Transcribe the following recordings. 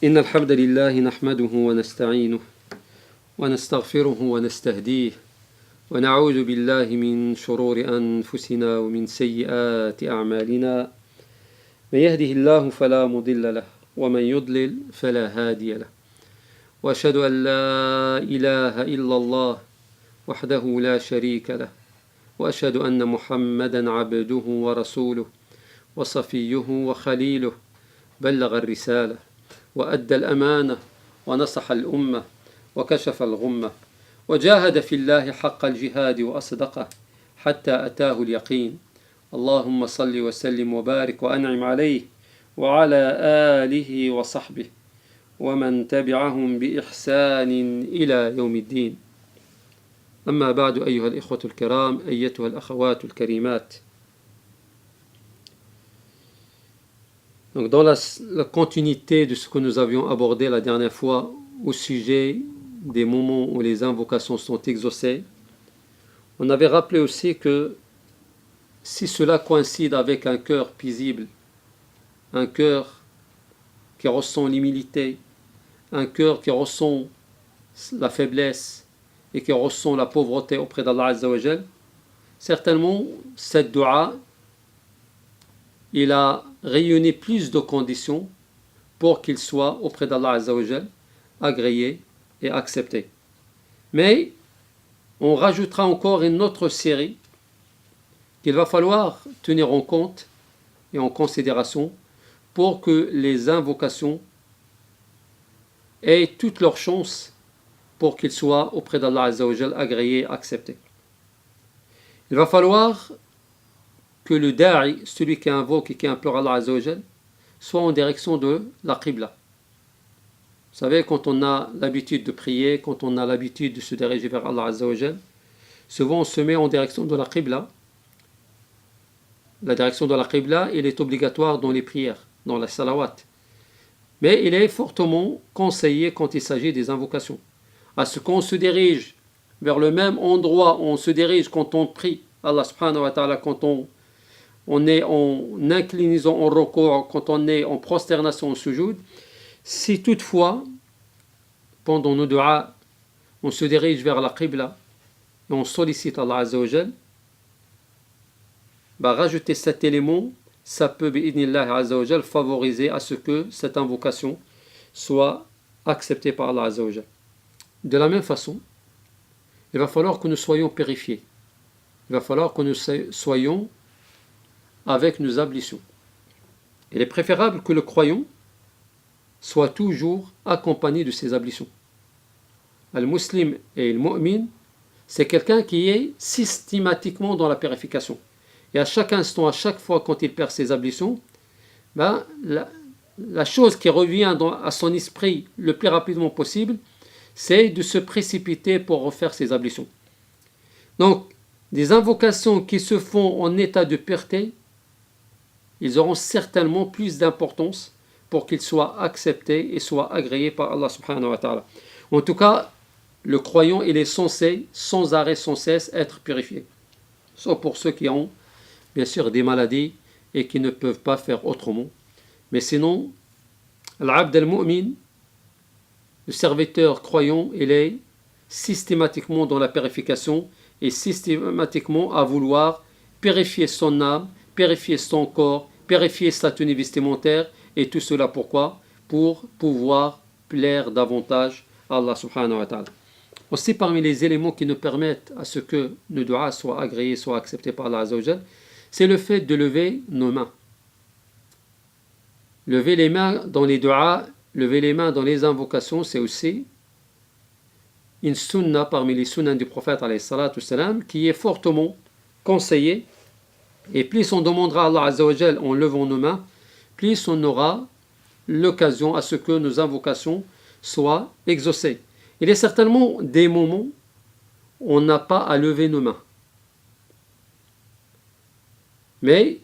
إن الحمد لله نحمده ونستعينه ونستغفره ونستهديه ونعوذ بالله من شرور أنفسنا ومن سيئات أعمالنا من يهده الله فلا مضل له ومن يضلل فلا هادي له وأشهد أن لا إله إلا الله وحده لا شريك له وأشهد أن محمدا عبده ورسوله وصفيه وخليله بلغ الرسالة وأدى الأمانة ونصح الأمة وكشف الغمة وجاهد في الله حق الجهاد وأصدقه حتى أتاه اليقين اللهم صل وسلم وبارك وأنعم عليه وعلى آله وصحبه ومن تبعهم بإحسان إلى يوم الدين. أما بعد أيها الإخوة الكرام أيتها الأخوات الكريمات. Donc dans la continuité de ce que nous avions abordé la dernière fois au sujet des moments où les invocations sont exaucées, on avait rappelé aussi que si cela coïncide avec un cœur paisible, un cœur qui ressent l'humilité, un cœur qui ressent la faiblesse et qui ressent la pauvreté auprès d'Allah Azza wa Jal, certainement cette dua, il a réuni plus de conditions pour qu'il soit auprès d'Allah Azza wa Jal agréé et accepté. Mais on rajoutera encore une autre série qu'il va falloir tenir en compte et en considération pour que les invocations aient toutes leurs chances pour qu'ils soient auprès d'Allah Azza wa Jal agréés et acceptés. Il va falloir que le da'i, celui qui invoque et qui implore Allah Azza wa Jal, soit en direction de la Qibla. Vous savez, quand on a l'habitude de prier, quand on a l'habitude de se diriger vers Allah Azza wa Jal, souvent on se met en direction de la Qibla. La direction de la Qibla, elle est obligatoire dans les prières, dans la salawat. Mais il est fortement conseillé quand il s'agit des invocations. À ce qu'on se dirige vers le même endroit où on se dirige quand on prie Allah subhanahu wa ta'ala, quand on est en inclinaison, en recours, quand on est en prosternation, en sujoud. Si toutefois, pendant nos du'a, on se dirige vers la Qibla et on sollicite Allah Azza wa Jal, rajouter cet élément, ça peut, bi'idhnillah Azza wa Jal, favoriser à ce que cette invocation soit acceptée par Allah Azza wa Jal. De la même façon, il va falloir que nous soyons purifiés. Il va falloir que nous soyons avec nos ablutions. Il est préférable que le croyant soit toujours accompagné de ses ablutions. Al-Muslim et le Mu'min, c'est quelqu'un qui est systématiquement dans la purification. Et à chaque instant, à chaque fois quand il perd ses ablutions, la chose qui revient à son esprit le plus rapidement possible, c'est de se précipiter pour refaire ses ablutions. Donc, des invocations qui se font en état de pureté, ils auront certainement plus d'importance pour qu'ils soient acceptés et soient agréés par Allah subhanahu wa ta'ala. En tout cas, le croyant, il est censé, sans arrêt, sans cesse, être purifié. Sauf pour ceux qui ont, bien sûr, des maladies et qui ne peuvent pas faire autrement. Mais sinon, l'abd al-mu'min, le serviteur croyant, il est systématiquement dans la purification et systématiquement à vouloir purifier son âme, purifier son corps, purifier sa tenue vestimentaire, et tout cela pourquoi? Pour pouvoir plaire davantage à Allah subhanahu wa ta'ala. Aussi parmi les éléments qui nous permettent à ce que nos du'a soient agréés, soient acceptés par Allah Azza wa Jal, c'est le fait de lever nos mains. Lever les mains dans les du'a, lever les mains dans les invocations, c'est aussi une sunna parmi les sunnas du prophète alayhi salatu wassalam, qui est fortement conseillée. Et plus on demandera à Allah Azza wa Jal en levant nos mains, plus on aura l'occasion à ce que nos invocations soient exaucées. Il y a certainement des moments où on n'a pas à lever nos mains. Mais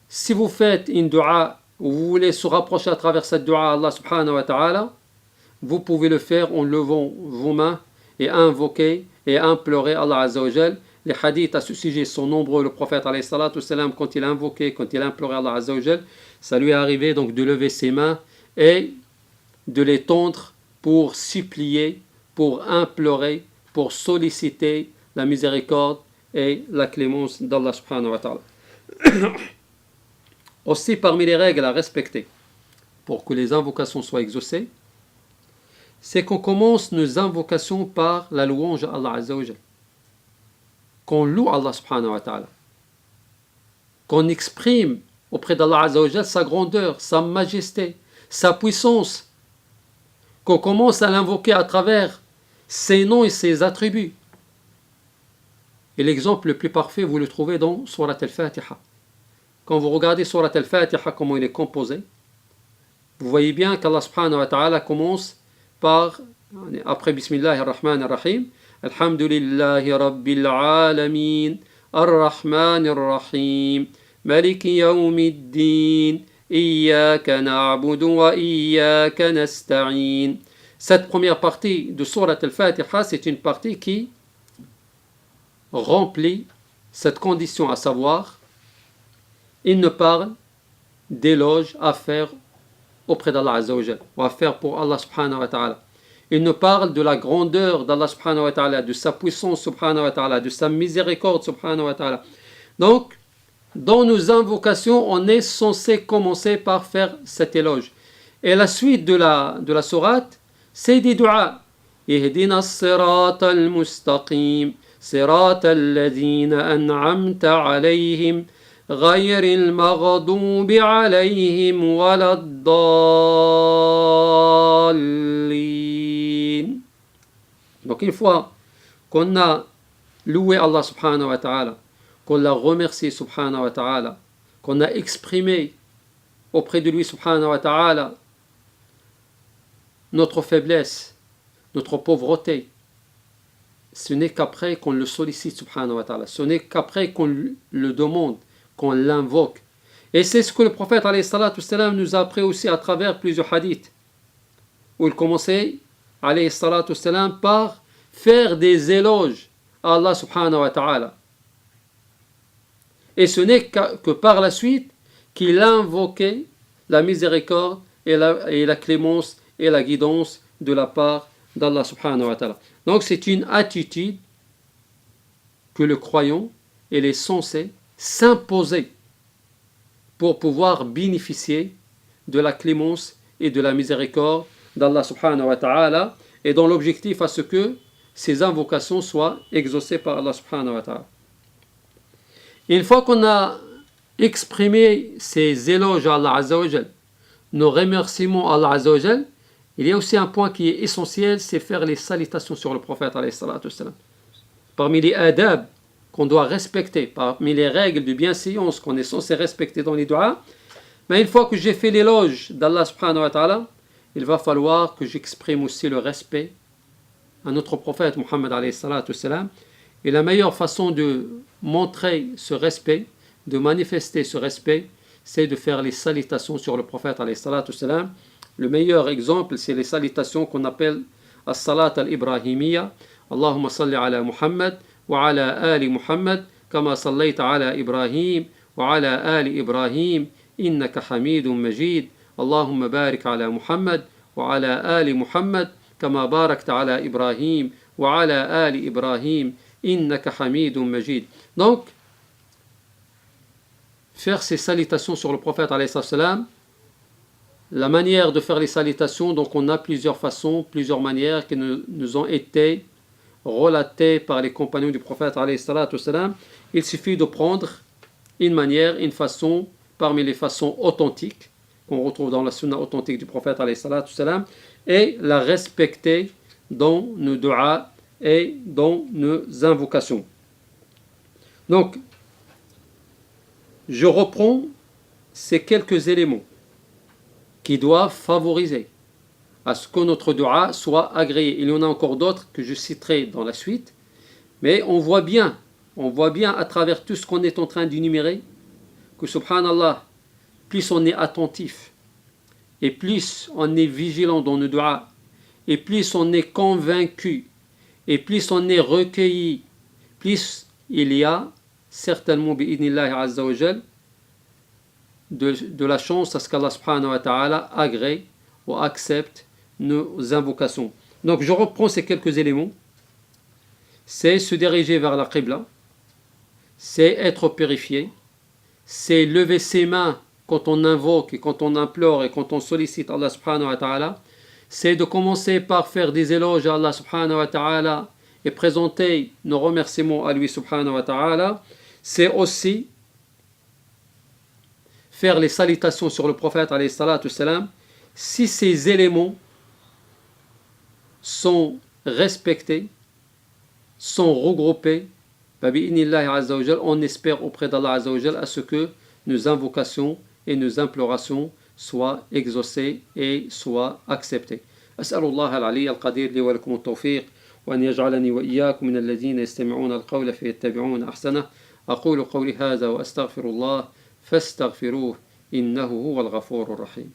si vous faites une dua, ou vous voulez se rapprocher à travers cette dua à Allah subhanahu wa ta'ala, vous pouvez le faire en levant vos mains et invoquer et implorer Allah Azza wa Jal. Les hadiths à ce sujet sont nombreux. Le prophète alayhi salatu wassalam, quand il a invoqué, quand il a imploré Allah Azza wa Jal, ça lui est arrivé donc de lever ses mains et de l'étendre pour supplier, pour implorer, pour solliciter la miséricorde et la clémence d'Allah subhanahu wa ta'ala. Aussi, parmi les règles à respecter pour que les invocations soient exaucées, c'est qu'on commence nos invocations par la louange à Allah Azza wa Jal. Qu'on loue Allah subhanahu wa ta'ala. Qu'on exprime auprès d'Allah Azza wa Jal sa grandeur, sa majesté, sa puissance. Qu'on commence à l'invoquer à travers ses noms et ses attributs. Et l'exemple le plus parfait, vous le trouvez dans Surat al-Fatiha. Quand vous regardez Surat al-Fatiha, comment il est composé, vous voyez bien qu'Allah subhanahu wa ta'ala commence par, après Bismillah ar-Rahman ar-Rahim, Alhamdulillahi Rabbil Alamin, Ar-Rahman ar-Rahim, Maliki Yawmiddin, Iyyaka na'budu wa Iyyaka nasta'in. Cette première partie de Surat al-Fatiha, c'est une partie qui remplit cette condition, à savoir, il ne parle d'éloges à faire auprès d'Allah Azza wa Jal, ou à faire pour Allah subhanahu wa ta'ala. Il nous parle de la grandeur d'Allah subhanahu wa ta'ala, de sa puissance subhanahu wa ta'ala, de sa miséricorde subhanahu wa ta'ala. Donc, dans nos invocations, on est censé commencer par faire cet éloge. Et la suite de la sourate, c'est des du'as. Ihdina as-sirata al-mustaqim, sirata alladhina an'amta alayhim, غير المغضوب عليهم ولا الضالين. Donc une fois qu'on a loué Allah subhanahu wa ta'ala, qu'on l'a remercié subhanahu wa ta'ala, qu'on a exprimé auprès de lui subhanahu wa ta'ala notre faiblesse, notre pauvreté, ce n'est qu'après qu'on le sollicite subhanahu wa ta'ala, ce n'est qu'après qu'on le demande, qu'on l'invoque. Et c'est ce que le prophète alayhi salatu wassalam nous a appris aussi à travers plusieurs hadiths, où il commençait alayhi salatu wassalam par faire des éloges à Allah subhanahu wa ta'ala. Et ce n'est que par la suite qu'il invoquait la miséricorde et la clémence et la guidance de la part d'Allah subhanahu wa ta'ala. Donc c'est une attitude que le croyant est censé s'imposer pour pouvoir bénéficier de la clémence et de la miséricorde d'Allah subhanahu wa ta'ala, et dans l'objectif à ce que ces invocations soient exaucées par Allah subhanahu wa ta'ala. Une fois qu'on a exprimé ces éloges à Allah Azza wa Jal, nos remerciements à Allah Azza wa Jal, il y a aussi un point qui est essentiel, c'est faire les salutations sur le prophète alayhi salatu wassalam. Parmi les adab qu'on doit respecter, parmi les règles de bienséance qu'on est censé respecter dans les du'as, mais une fois que j'ai fait l'éloge d'Allah subhanahu wa ta'ala, il va falloir que j'exprime aussi le respect à notre prophète Muhammad alayhi salatu wassalam. Et la meilleure façon de montrer ce respect, de manifester ce respect, c'est de faire les salutations sur le prophète alayhi salatu wassalam. Le meilleur exemple, c'est les salutations qu'on appelle as-salat al-ibrahimiyya. Allahumma salli ala Muhammad wa ala ali Muhammad kama sallayta ala Ibrahim wa ala ali Ibrahim innaka hamidun majid. Allahumma barik ala Muhammad wa ala ali Muhammad kama barakta ala Ibrahim wa ala ali Ibrahim innaka hamidun majid. Donc, faire ces salutations sur le prophète alayhi salam. La manière de faire les salutations, donc on a plusieurs façons, plusieurs manières qui nous ont été relatées par les compagnons du prophète alayhi salatu wassalam. Il suffit de prendre une manière, une façon parmi les façons authentiques qu'on retrouve dans la sunna authentique du prophète alayhi salatu wassalam, et la respecter dans nos du'as et dans nos invocations. Donc, je reprends ces quelques éléments qui doivent favoriser à ce que notre dua soit agréé. Il y en a encore d'autres que je citerai dans la suite, mais on voit bien à travers tout ce qu'on est en train d'énumérer que subhanallah, plus on est attentif et plus on est vigilant dans nos duas et plus on est convaincu et plus on est recueilli, plus il y a certainement bi'idnillahi azza wa jal de la chance à ce qu'Allah subhanahu wa ta'ala agrée ou accepte nos invocations. Donc je reprends ces quelques éléments. C'est se diriger vers la Qibla, c'est être purifié, c'est lever ses mains quand on invoque et quand on implore et quand on sollicite Allah subhanahu wa ta'ala, c'est de commencer par faire des éloges à Allah subhanahu wa ta'ala et présenter nos remerciements à lui subhanahu wa ta'ala, c'est aussi faire les salutations sur le prophète alayhi salatu wassalam. Si ces éléments sont respectés, sont regroupés, on espère auprès d'Allah azza wa jal à ce que nos invocations et nos implorations soient exaucées et soient acceptées. أسأل الله العلي القدير لي ولكم التوفيق وأن يجعلني وإياكم من الذين يستمعون القول فيتبعون أحسنه. أقول قولي هذا وأستغفر الله فاستغفروه إنه هو الغفور الرحيم.